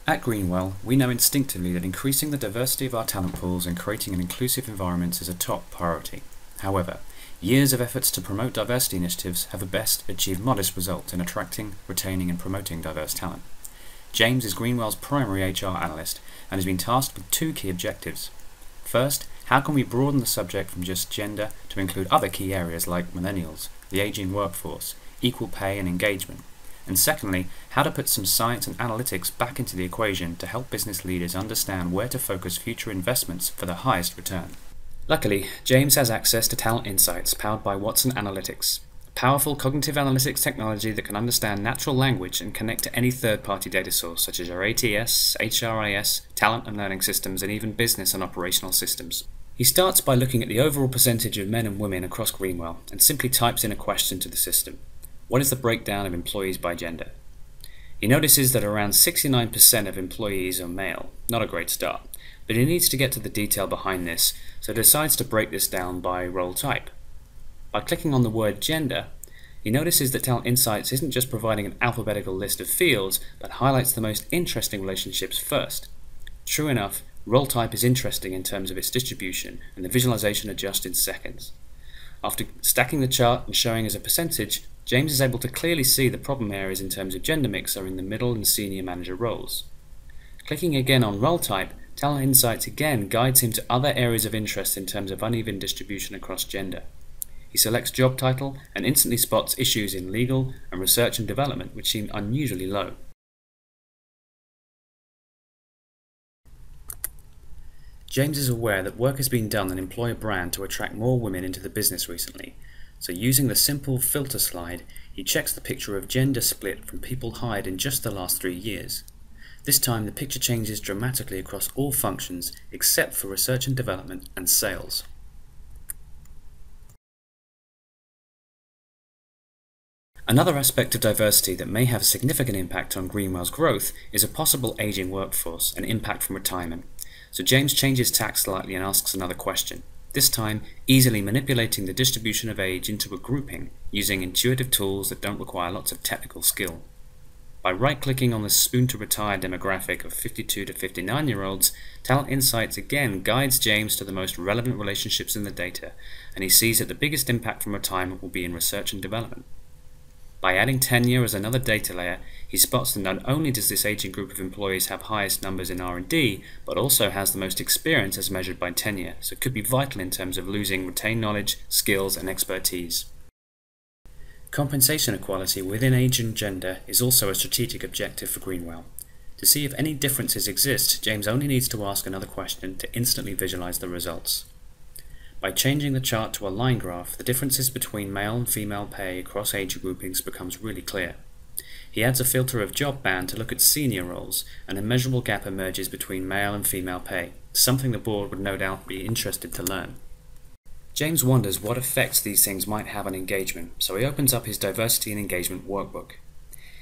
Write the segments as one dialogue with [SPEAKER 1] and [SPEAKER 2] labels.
[SPEAKER 1] At Greenwell, we know instinctively that increasing the diversity of our talent pools and creating an inclusive environment is a top priority. However, years of efforts to promote diversity initiatives have at best achieved modest results in attracting, retaining and promoting diverse talent. James is Greenwell's primary HR analyst and has been tasked with two key objectives. First, how can we broaden the subject from just gender to include other key areas like millennials, the aging workforce, equal pay and engagement? And secondly, how to put some science and analytics back into the equation to help business leaders understand where to focus future investments for the highest return. Luckily, James has access to Talent Insights powered by Watson Analytics, a powerful cognitive analytics technology that can understand natural language and connect to any third-party data source such as your ATS, HRIS, talent and learning systems, and even business and operational systems. He starts by looking at the overall percentage of men and women across Greenwell and simply types in a question to the system. What is the breakdown of employees by gender? He notices that around 69% of employees are male, not a great start, but he needs to get to the detail behind this, so decides to break this down by role type. By clicking on the word gender, he notices that Talent Insights isn't just providing an alphabetical list of fields, but highlights the most interesting relationships first. True enough, role type is interesting in terms of its distribution, and the visualization adjusts in seconds. After stacking the chart and showing as a percentage, James is able to clearly see the problem areas in terms of gender mix are in the middle and senior manager roles. Clicking again on role type, Talent Insights again guides him to other areas of interest in terms of uneven distribution across gender. He selects job title and instantly spots issues in legal and research and development which seem unusually low. James is aware that work has been done on employer brand to attract more women into the business recently. So using the simple filter slide, he checks the picture of gender split from people hired in just the last 3 years. This time the picture changes dramatically across all functions except for research and development and sales. Another aspect of diversity that may have a significant impact on Greenwell's growth is a possible aging workforce and impact from retirement. So James changes tack slightly and asks another question. This time, easily manipulating the distribution of age into a grouping using intuitive tools that don't require lots of technical skill. By right-clicking on the soon-to-retire demographic of 52 to 59-year-olds, Talent Insights again guides James to the most relevant relationships in the data, and he sees that the biggest impact from retirement will be in research and development. By adding tenure as another data layer, he spots that not only does this aging group of employees have highest numbers in R&D, but also has the most experience as measured by tenure, so it could be vital in terms of losing retained knowledge, skills and expertise. Compensation equality within age and gender is also a strategic objective for Greenwell. To see if any differences exist, James only needs to ask another question to instantly visualize the results. By changing the chart to a line graph, the differences between male and female pay across age groupings becomes really clear. He adds a filter of job band to look at senior roles, and a measurable gap emerges between male and female pay, something the board would no doubt be interested to learn. James wonders what effects these things might have on engagement, so he opens up his diversity and engagement workbook.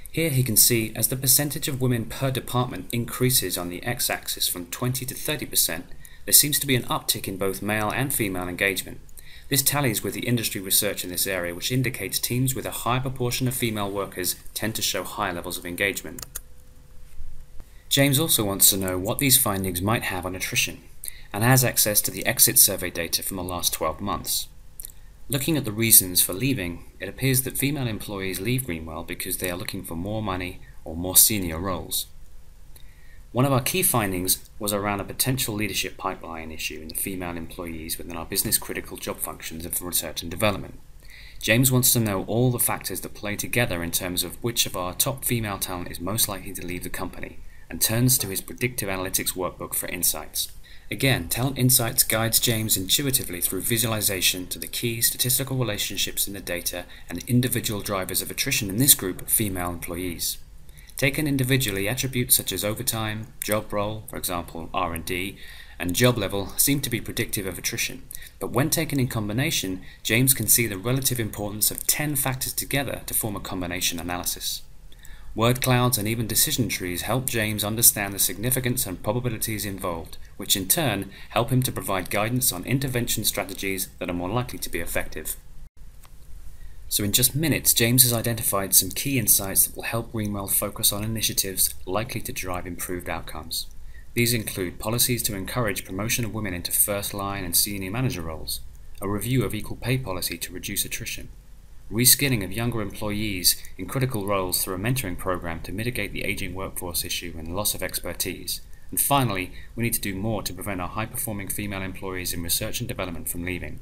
[SPEAKER 1] Here he can see as the percentage of women per department increases on the x-axis from 20 to 30%, there seems to be an uptick in both male and female engagement. This tallies with the industry research in this area, which indicates teams with a high proportion of female workers tend to show higher levels of engagement. James also wants to know what these findings might have on attrition, and has access to the exit survey data from the last 12 months. Looking at the reasons for leaving, it appears that female employees leave Greenwell because they are looking for more money or more senior roles. One of our key findings was around a potential leadership pipeline issue in the female employees within our business-critical job functions of research and development. James wants to know all the factors that play together in terms of which of our top female talent is most likely to leave the company, and turns to his predictive analytics workbook for insights. Again, Talent Insights guides James intuitively through visualization to the key statistical relationships in the data and individual drivers of attrition in this group of female employees. Taken individually, attributes such as overtime, job role, for example R&D, and job level seem to be predictive of attrition, but when taken in combination, James can see the relative importance of 10 factors together to form a combination analysis. Word clouds and even decision trees help James understand the significance and probabilities involved, which in turn help him to provide guidance on intervention strategies that are more likely to be effective. So in just minutes, James has identified some key insights that will help Greenwell focus on initiatives likely to drive improved outcomes. These include policies to encourage promotion of women into first-line and senior manager roles, a review of equal pay policy to reduce attrition, reskilling of younger employees in critical roles through a mentoring program to mitigate the aging workforce issue and loss of expertise, and finally, we need to do more to prevent our high-performing female employees in research and development from leaving.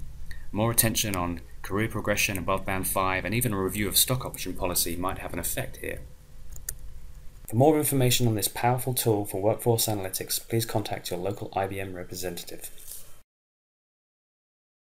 [SPEAKER 1] More attention on career progression above Band 5 and even a review of stock option policy might have an effect here. For more information on this powerful tool for workforce analytics, please contact your local IBM representative.